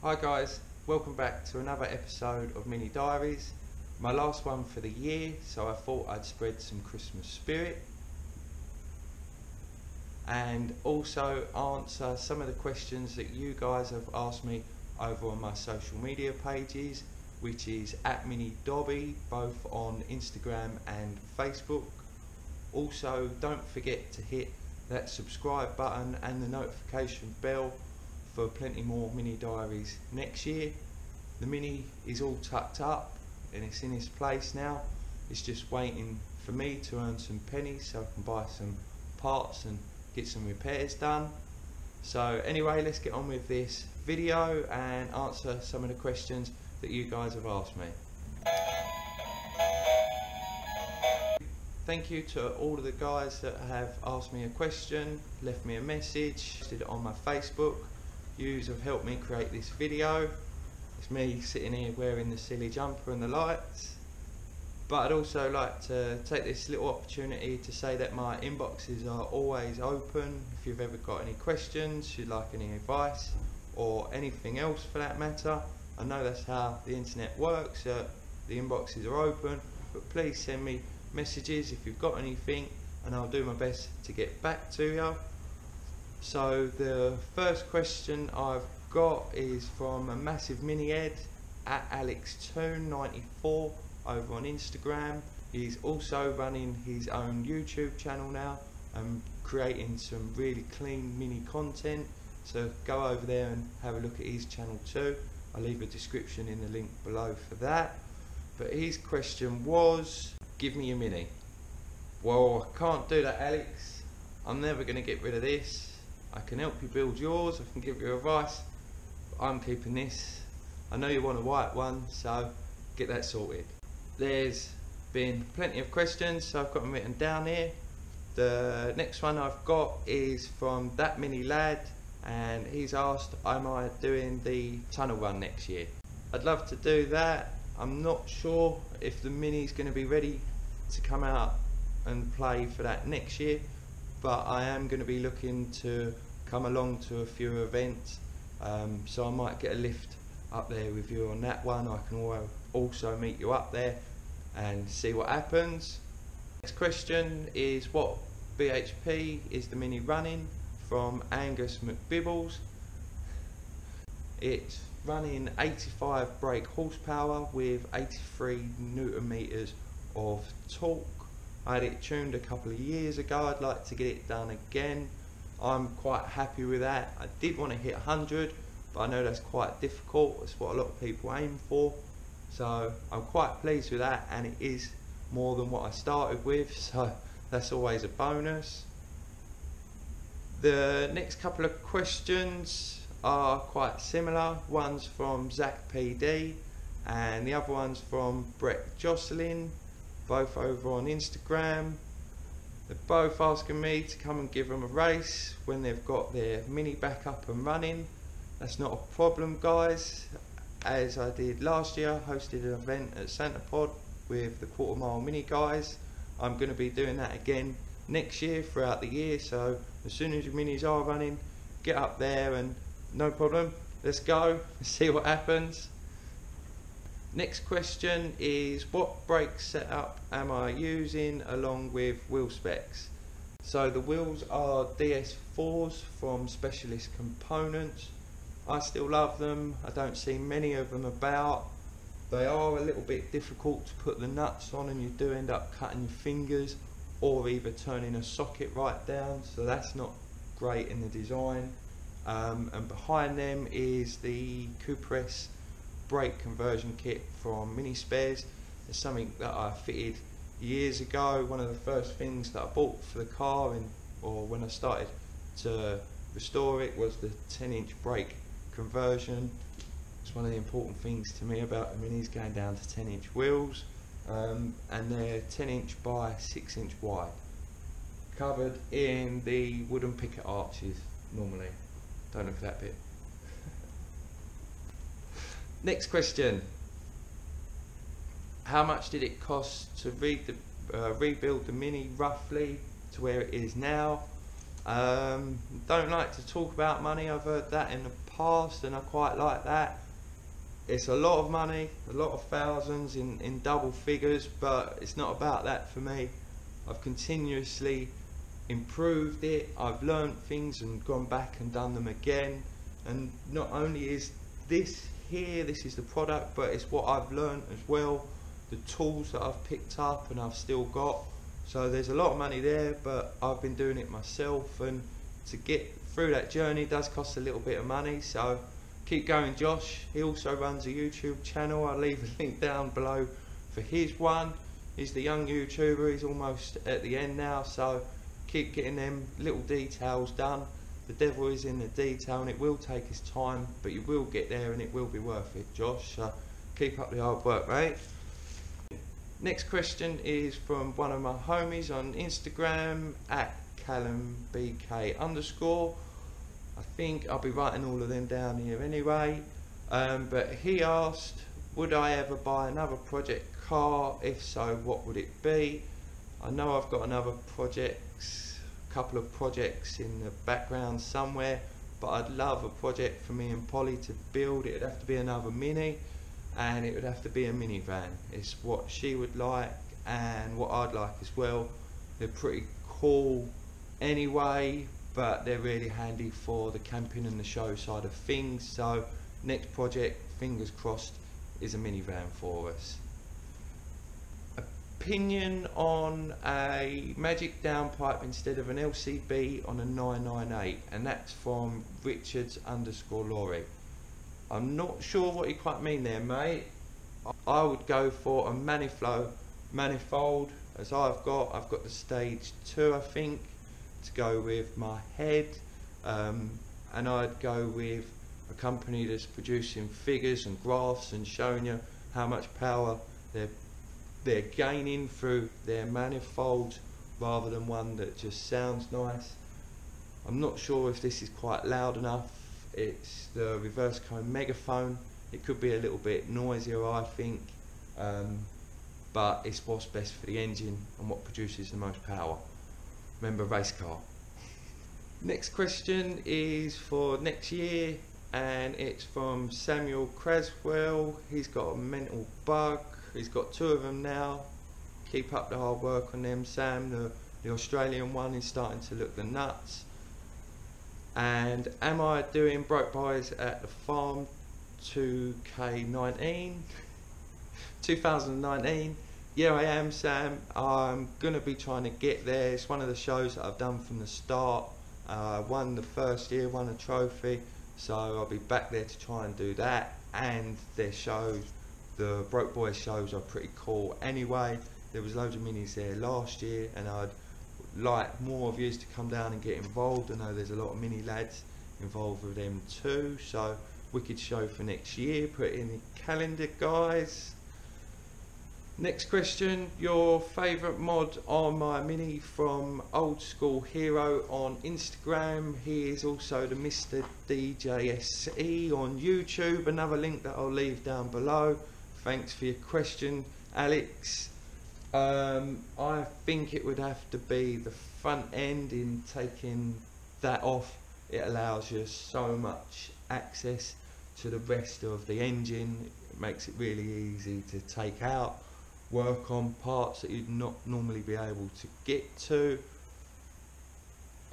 Hi guys, welcome back to another episode of Mini Diaries. My last one for the year, so I thought I'd spread some Christmas spirit and also answer some of the questions that you guys have asked me over on my social media pages, which is @MiniDobby, both on Instagram and Facebook. Also, don't forget to hit that subscribe button and the notification bell for plenty more mini diaries next year. The mini is all tucked up and it's in its place now. It's just waiting for me to earn some pennies so I can buy some parts and get some repairs done. So anyway, let's get on with this video and answer some of the questions that you guys have asked me. Thank you to all of the guys that have asked me a question, left me a message, did it on my Facebook. You have helped me create this video. It's me sitting here wearing the silly jumper and the lights. But I'd also like to take this little opportunity to say that my inboxes are always open. If you've ever got any questions, you'd like any advice or anything else for that matter. I know that's how the internet works, the inboxes are open, but please send me messages if you've got anything and I'll do my best to get back to you. So the first question I've got is from a massive mini head @AlexToon94 over on Instagram. He's also running his own YouTube channel now and creating some really clean mini content, so go over there and have a look at his channel too. I'll leave a description in the link below for that. But his question was, give me a mini. Well, I can't do that, Alex. I'm never going to get rid of this. I can help you build yours, I can give you advice, but I'm keeping this. I know you want a white one, so get that sorted. There's been plenty of questions, so I've got them written down here. The next one I've got is from That Mini Lad, and he's asked, am I doing the tunnel run next year? I'd love to do that. I'm not sure if the mini's going to be ready to come out and play for that next year, but I am going to be looking to come along to a few events, so I might get a lift up there with you on that one. I can also meet you up there and see what happens. Next question is, what BHP is the mini running? From Angus McBibbles. It's running 85 brake horsepower with 83 Newton meters of torque. I had it tuned a couple of years ago. I'd like to get it done again. I'm quite happy with that. I did want to hit 100, but I know that's quite difficult. That's what a lot of people aim for. So I'm quite pleased with that, and it is more than what I started with, so that's always a bonus. The next couple of questions are quite similar. One's from Zach PD and the other one's from Brett Jocelyn, both over on Instagram. They're both asking me to come and give them a race when they've got their mini back up and running. That's not a problem, guys. As I did last year, I hosted an event at Santa Pod with the Quarter Mile Mini guys. I'm going to be doing that again next year throughout the year, so as soon as your minis are running, get up there and no problem, let's go and see what happens. Next question is, what brake setup am I using along with wheel specs? So the wheels are DS4s from Specialist Components. I still love them. I don't see many of them about. They are a little bit difficult to put the nuts on, and you do end up cutting your fingers or either turning a socket right down, so that's not great in the design. And behind them is the Cooper-S brake conversion kit from Mini Spares. It's something that I fitted years ago. One of the first things that I bought for the car, or when I started to restore it, was the 10-inch brake conversion. It's one of the important things to me about the minis, going down to 10-inch wheels, and they're 10-inch by 6-inch wide, covered in the wooden picket arches normally. Don't look at that bit. Next question. How much did it cost to rebuild the mini roughly to where it is now? Don't like to talk about money. I've heard that in the past, and I quite like that. It's a lot of money, a lot of thousands in double figures, but it's not about that for me. I've continuously improved it, I've learned things and gone back and done them again, and not only is this here, this is the product, but it's what I've learned as well, the tools that I've picked up and I've still got. So there's a lot of money there, but I've been doing it myself, and to get through that journey does cost a little bit of money. So keep going, Josh. He also runs a YouTube channel. I'll leave a link down below for his one. He's the young YouTuber, he's almost at the end now, so keep getting them little details done. The devil is in the detail, and it will take his time, but you will get there and it will be worth it, Josh. So keep up the hard work, mate. Next question is from one of my homies on Instagram at CallumBK_. I think I'll be writing all of them down here anyway. But he asked, would I ever buy another project car? If so, what would it be? I know I've got another couple of projects in the background somewhere, but I'd love a project for me and Polly to build. It would have to be another Mini, and it would have to be a minivan. It's what she would like and what I'd like as well. They're pretty cool anyway, but they're really handy for the camping and the show side of things. So next project, fingers crossed, is a minivan for us. Opinion on a Magic downpipe instead of an LCB on a 998, and that's from Richards_Laurie. I'm not sure what you quite mean there, mate. I would go for a manifold, as I've got the stage 2, I think, to go with my head, and I'd go with a company that's producing figures and graphs and showing you how much power they're gaining through their manifolds, rather than one that just sounds nice. I'm not sure if this is quite loud enough. It's the reverse cone megaphone. It could be a little bit noisier, I think, but it's what's best for the engine and what produces the most power. Remember, race car. Next question is for next year, and it's from Samuel Craswell. He's got a mental bug. He's got 2 of them now. Keep up the hard work on them, Sam. The Australian one is starting to look the nuts. And am I doing broke buys at the farm 2019? Yeah, I am, Sam. I'm gonna be trying to get there. It's one of the shows that I've done from the start. Won the first year, won a trophy, so I'll be back there to try and do that. And their shows, the Broke Boys shows, are pretty cool anyway. There was loads of minis there last year, and I'd like more of you to come down and get involved. I know there's a lot of mini lads involved with them too, so wicked show for next year. Put it in the calendar, guys. Next question, your favourite mod on my Mini, from Old School Hero on Instagram. He is also the Mr. DJSE on YouTube. Another link that I'll leave down below. Thanks for your question, Alex. I think it would have to be the front end. In taking that off, it allows you so much access to the rest of the engine. It makes it really easy to take out, work on parts that you'd not normally be able to get to.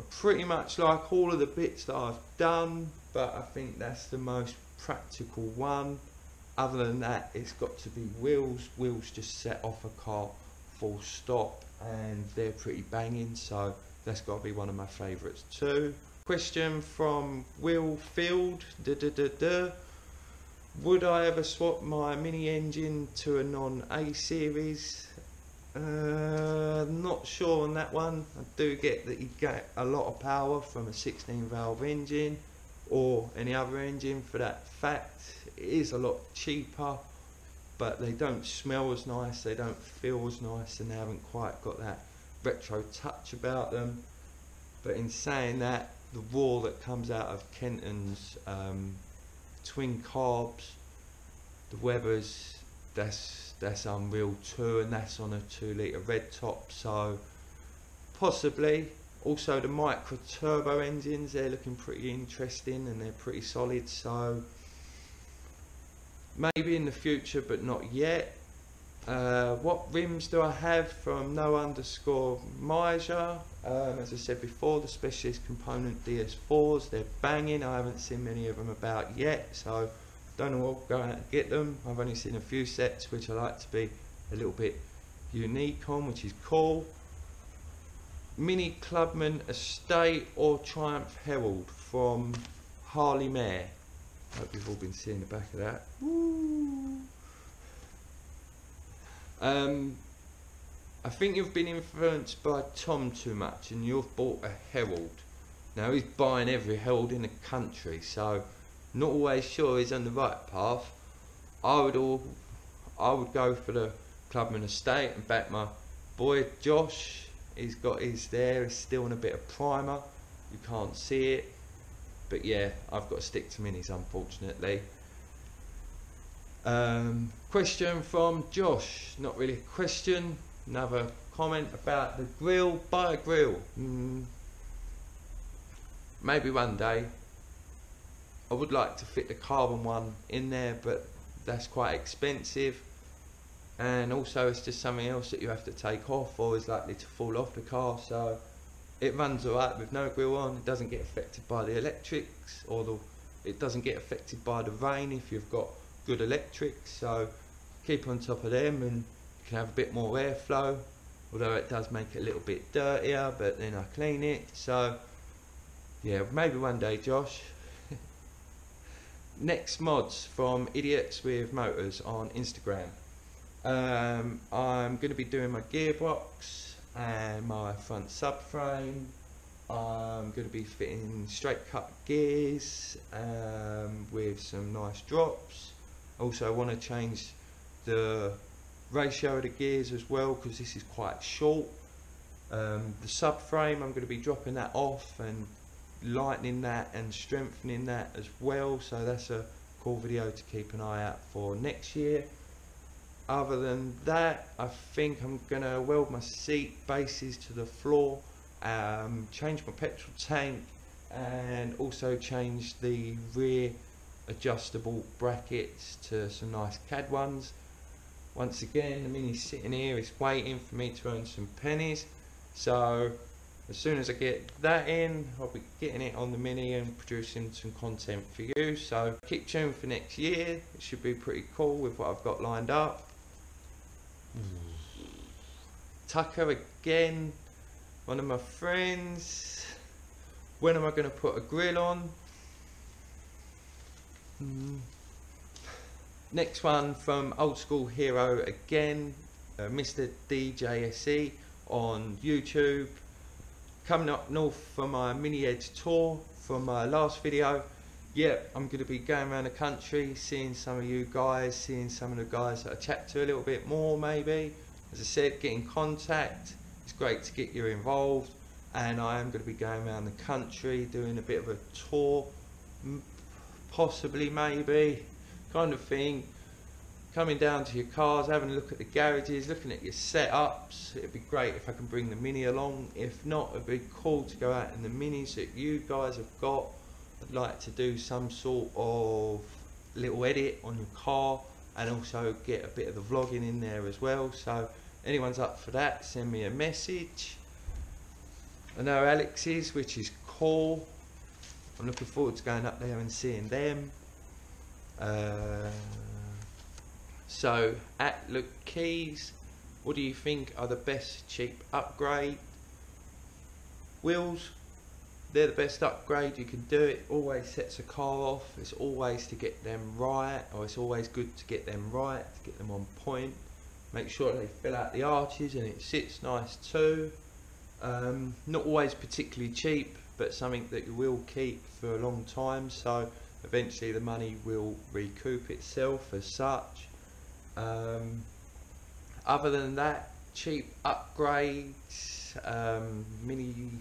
Pretty much like all of the bits that I've done, but I think that's the most practical one. Other than that, it's got to be wheels. Wheels just set off a car full stop, and they're pretty banging, so that's got to be one of my favourites too. Question from Will Field. Would I ever swap my Mini engine to a non-A series? Not sure on that one. I do get that you get a lot of power from a 16 valve engine, or any other engine for that fact. It is a lot cheaper, but they don't smell as nice, they don't feel as nice, and they haven't quite got that retro touch about them. But in saying that, the roar that comes out of Kenton's twin carbs, the Webers, that's unreal too, and that's on a 2 litre red top. So possibly, Also the micro turbo engines, they're looking pretty interesting and they're pretty solid, so maybe in the future but not yet. What rims do I have? From no_Miser. As I said before, the Specialist Component DS4s, they're banging. I haven't seen many of them about yet, so don't know what going out to get them. I've only seen a few sets which I like to be a little bit unique on, which is cool. Mini Clubman Estate or Triumph Herald from Harley Mare. Hope you've all been seeing the back of that. Woo. I think you've been influenced by Tom too much and you've bought a Herald. Now he's buying every Herald in the country, so not always sure he's on the right path. I would go for the Clubman Estate and back my boy Josh. He's got his there, he's still in a bit of primer, you can't see it, but yeah, I've got to stick to minis unfortunately. Question from Josh, not really a question, another comment about the grill. Buy a grill. Maybe one day. I would like to fit the carbon one in there, but that's quite expensive, and also it's just something else that you have to take off or is likely to fall off the car, so it runs alright with no grill on. It doesn't get affected by the electrics, or it doesn't get affected by the rain if you've got good electrics, so keep on top of them and you can have a bit more airflow, although it does make it a little bit dirtier, but then I clean it, so yeah, maybe one day, Josh. Next mods from Idiots with Motors on Instagram. I'm going to be doing my gearbox and my front subframe. I'm going to be fitting straight cut gears with some nice drops. Also, I want to change the ratio of the gears as well, because this is quite short. The subframe, I'm going to be dropping that off and lightening that and strengthening that as well, so that's a cool video to keep an eye out for next year. Other than that, I think I'm going to weld my seat bases to the floor, change my petrol tank, and also change the rear adjustable brackets to some nice CAD ones. Once again, the Mini's sitting here, it's waiting for me to earn some pennies, so as soon as I get that in, I'll be getting it on the Mini and producing some content for you, so keep tuned for next year. It should be pretty cool with what I've got lined up. Tucker again, one of my friends. When am I going to put a grill on? Next one from Old School Hero again, Mr. DJSE on YouTube. Coming up north for my Mini Edge tour from my last video. Yep, I'm going to be going around the country, seeing some of you guys, seeing some of the guys that I chat to a little bit more maybe. As I said, get in contact. It's great to get you involved, and I am going to be going around the country doing a bit of a tour, possibly, maybe, kind of thing. Coming down to your cars, having a look at the garages, looking at your setups. It'd be great if I can bring the Mini along. If not, it'd be cool to go out in the Minis that you guys have got. I'd like to do some sort of little edit on your car and also get a bit of the vlogging in there as well. So anyone's up for that, send me a message. I know Alex is, which is cool. I'm looking forward to going up there and seeing them. So at Luke Keys, what do you think are the best cheap upgrade? Wheels, they're the best upgrade you can do. It always sets a car off. It's always to get them right, or it's always good to get them right, to get them on point. Make sure they fill out the arches and it sits nice too. Not always particularly cheap, but something that you will keep for a long time, so eventually the money will recoup itself as such. Other than that, cheap upgrades, Mini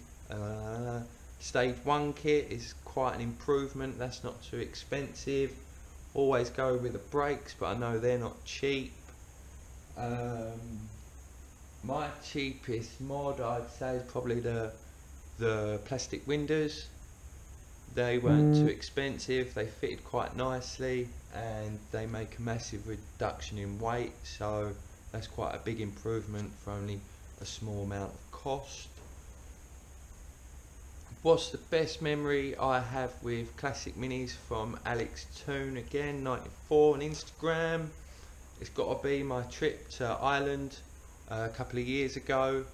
Stage 1 kit is quite an improvement. That's not too expensive. Always go with the brakes, but I know they're not cheap. My cheapest mod, I'd say, is probably the the plastic windows. They weren't too expensive, they fitted quite nicely, and they make a massive reduction in weight, so that's quite a big improvement for only a small amount of cost. What's the best memory I have with Classic Minis? From Alex Toon again, 94 on Instagram. It's got to be my trip to Ireland a couple of years ago,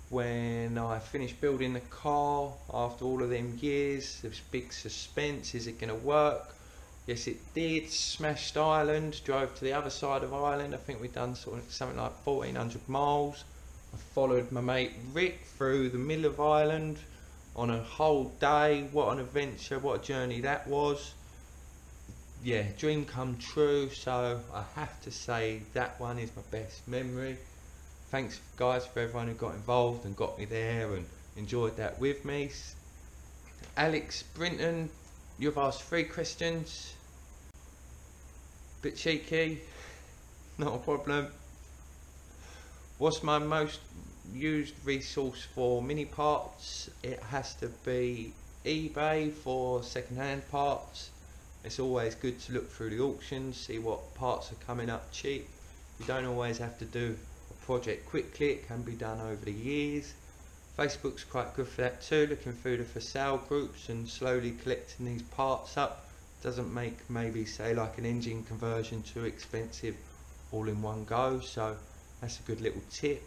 when I finished building the car after all of them years. There was big suspense, is it going to work? Yes, it did. Smashed Ireland, drove to the other side of Ireland. I think we'd done sort of something like 1400 miles. I followed my mate Rick through the middle of Ireland on a whole day. What an adventure, what a journey that was. Yeah, dream come true, so I have to say that one is my best memory. Thanks guys for everyone who got involved and got me there and enjoyed that with me. Alex Brinton, you've asked 3 questions. Bit cheeky, not a problem. What's my most used resource for mini parts? It has to be eBay for second-hand parts. It's always good to look through the auctions, see what parts are coming up cheap. You don't always have to do a project quickly, it can be done over the years. Facebook's quite good for that too, looking through the for sale groups and slowly collecting these parts up. Doesn't make maybe say like an engine conversion too expensive all in one go, so that's a good little tip.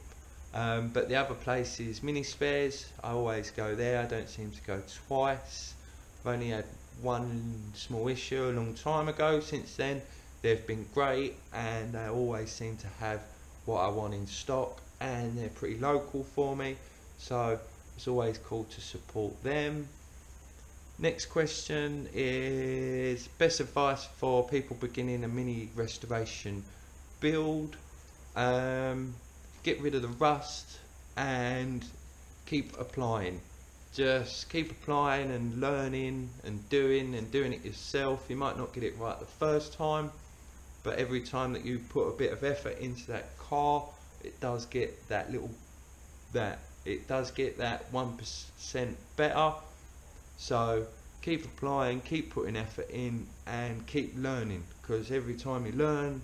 But the other place is Mini Spares. I always go there, I don't seem to go twice. I've only had one small issue a long time ago. Since then they've been great and they always seem to have what I want in stock, and they're pretty local for me, so it's always cool to support them. Next question is best advice for people beginning a mini restoration build. Get rid of the rust and keep applying. Just keep applying and learning and doing it yourself. You might not get it right the first time, but every time that you put a bit of effort into that car, it does get that 1% better. So keep applying, keep putting effort in, and keep learning, because every time you learn,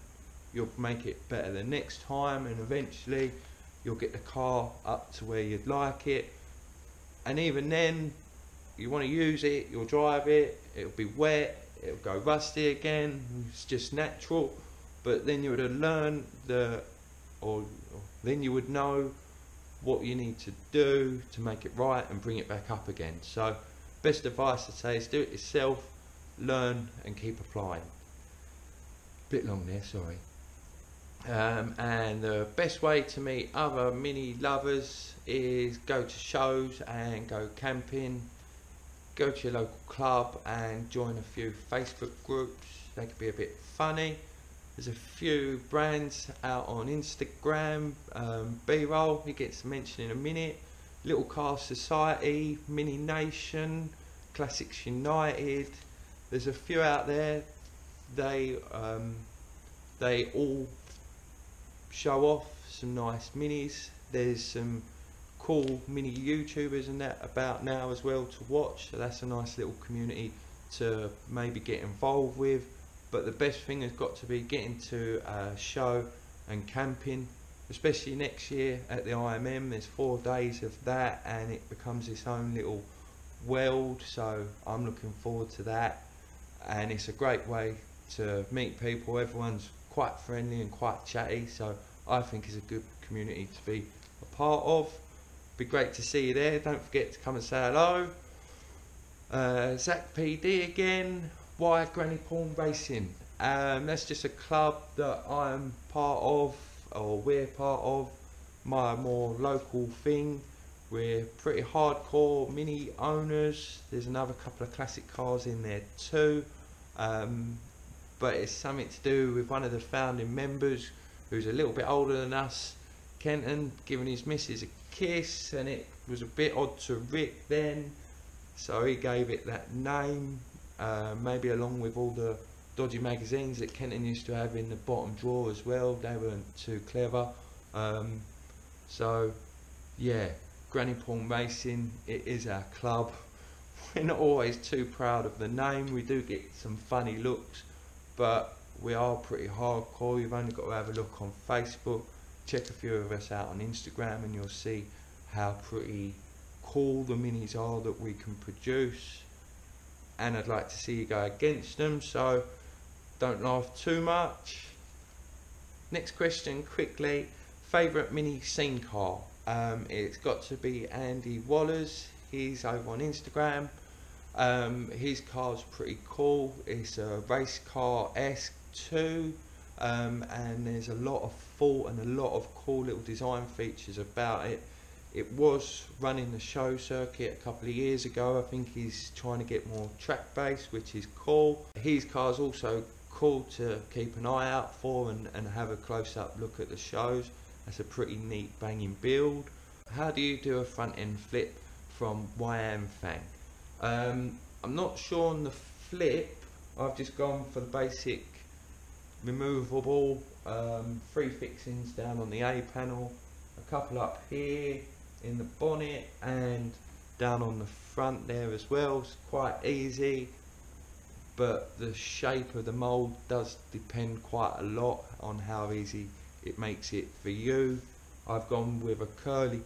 you'll make it better the next time, and eventually you'll get the car up to where you'd like it. And even then, you want to use it, you'll drive it, it'll be wet, it'll go rusty again, it's just natural. But then you would have learned then you would know what you need to do to make it right and bring it back up again. So best advice I'd say is do it yourself, learn and keep applying. Bit long there, sorry. And the best way to meet other mini lovers is go to shows and go camping. Go to your local club and join a few Facebook groups. They could be a bit funny. There's a few brands out on Instagram. B-Roll, he gets mentioned in a minute. Little Car Society, Mini Nation, Classics United. There's a few out there. They all show off some nice minis. There's some cool mini YouTubers and that about now as well to watch, so that's a nice little community to maybe get involved with. But the best thing has got to be getting to a show and camping, especially next year at the IMM. There's 4 days of that and it becomes its own little world, so I'm looking forward to that. And it's a great way to meet people. Everyone's quite friendly and quite chatty, so I think it's a good community to be a part of. Be great to see you there. Don't forget to come and say hello. Zach PD again. Why Granny Pawn Racing? That's just a club that I'm part of, or we're part of, my more local thing. We're pretty hardcore mini owners. There's another couple of classic cars in there too, but it's something to do with one of the founding members who's a little bit older than us, Kenton, giving his missus a kiss, and it was a bit odd to Rick then, so he gave it that name, maybe along with all the dodgy magazines that Kenton used to have in the bottom drawer as well. They weren't too clever, so yeah, Granny Pawn Racing, it is our club. We're not always too proud of the name. We do get some funny looks, but we are pretty hardcore. You've only got to have a look on Facebook, check a few of us out on Instagram, and you'll see how pretty cool the minis are that we can produce. And I'd like to see you go against them, so don't laugh too much. Next question quickly, favourite mini scene car? It's got to be Andy Waller's. He's over on Instagram. His car's pretty cool. It's a race car S2, and there's a lot of thought and a lot of cool little design features about it. It was running the show circuit a couple of years ago. I think he's trying to get more track base, which is cool. His car's also cool to keep an eye out for and have a close-up look at the shows. That's a pretty neat banging build. How do you do a front end flip from YM Fang? I'm not sure on the flip. I've just gone for the basic removable, 3 fixings down on the A panel, a couple up here in the bonnet and down on the front there as well. It's quite easy, but the shape of the mould does depend quite a lot on how easy it makes it for you. I've gone with a curly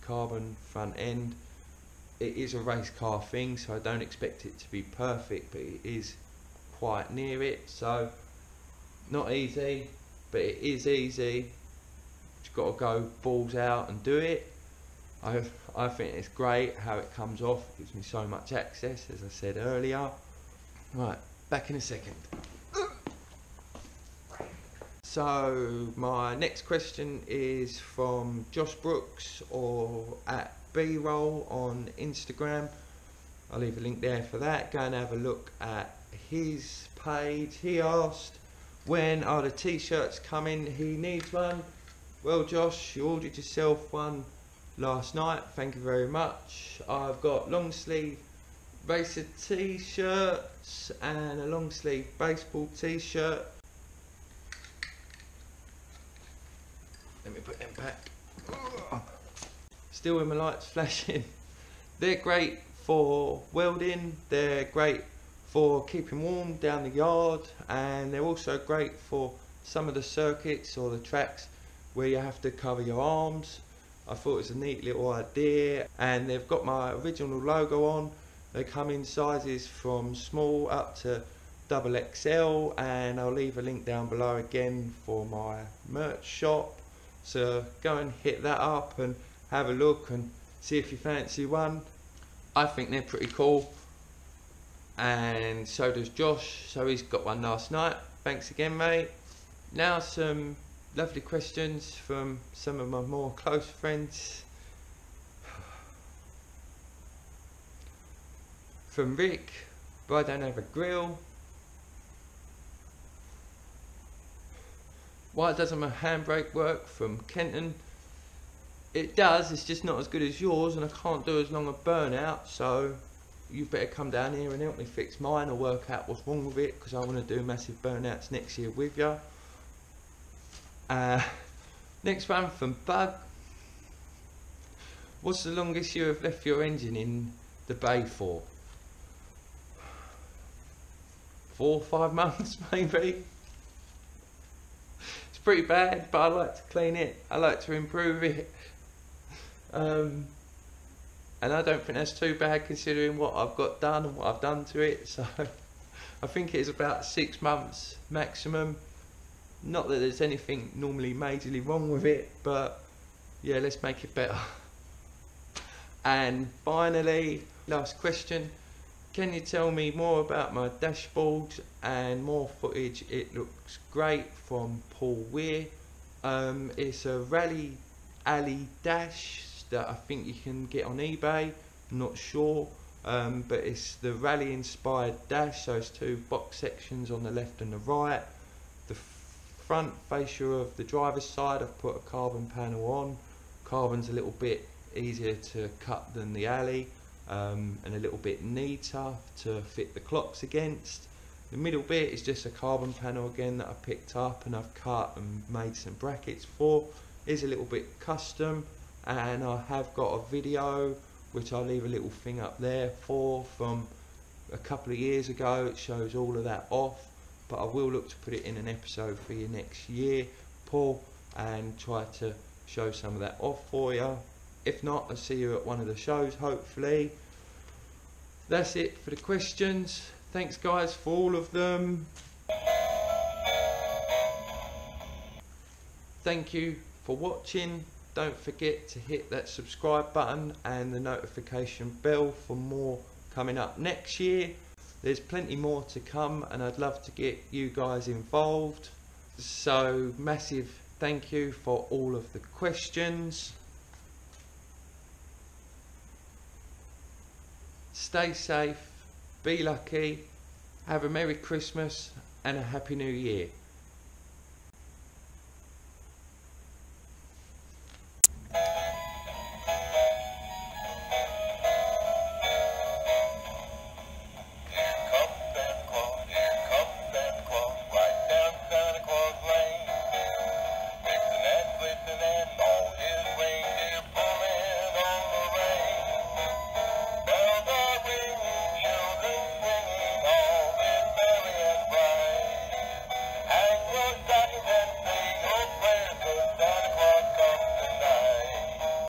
carbon front end. It is a race car thing, so I don't expect it to be perfect, but it is quite near it. So not easy, but it is easy. You've got to go balls out and do it. I think it's great how it comes off. It gives me so much access, as I said earlier. Right, back in a second. So my next question is from Josh Brooks, or at B-Roll on Instagram. I'll leave a link there for that. Go and have a look at his page. He asked, when are the t-shirts coming? He needs one. Well, Josh, you ordered yourself one last night. Thank you very much. I've got long sleeve racer t-shirts and a long sleeve baseball t-shirt. Let me put them back. Still with my lights flashing. They're great for welding, they're great for keeping warm down the yard, and they're also great for some of the circuits or the tracks where you have to cover your arms. I thought it was a neat little idea, and they've got my original logo on. They come in sizes from small up to XXL, and I'll leave a link down below again for my merch shop. So go and hit that up and have a look and see if you fancy one. I think they're pretty cool, and so does Josh, so he's got one last night. Thanks again, mate. Now some lovely questions from some of my more close friends. From Rick, but I don't have a grill. Why doesn't my handbrake work? From Kenton. It does, it's just not as good as yours, and I can't do as long a burnout, so you better come down here and help me fix mine or work out what's wrong with it, because I want to do massive burnouts next year with you. Next one from Bug. What's the longest you have left your engine in the bay for? 4 or 5 months maybe. It's pretty bad, but I like to clean it, I like to improve it. And I don't think that's too bad considering what I've got done and what I've done to it. So I think it's about 6 months maximum. Not that there's anything normally majorly wrong with it, but yeah, let's make it better. And finally, last question. Can you tell me more about my dashboard and more footage? It looks great. From Paul Weir. It's a Rally Alley dash that I think you can get on eBay, I'm not sure, but it's the rally inspired dash, so it's 2 box sections on the left and the right. The front fascia of the driver's side, I've put a carbon panel on. Carbon's a little bit easier to cut than the Alley, and a little bit neater to fit the clocks against. The middle bit is just a carbon panel again that I picked up and I've cut and made some brackets for. It's a little bit custom. and I have got a video which I'll leave a little thing up there from a couple of years ago. It shows all of that off, but I will look to put it in an episode for you next year, Paul, and try to show some of that off for you. If not, I'll see you at one of the shows, hopefully. That's it for the questions. Thanks guys for all of them. Thank you for watching. Don't forget to hit that subscribe button and the notification bell for more coming up next year. There's plenty more to come, and I'd love to get you guys involved. So massive thank you for all of the questions. Stay safe, be lucky, have a Merry Christmas and a Happy New Year.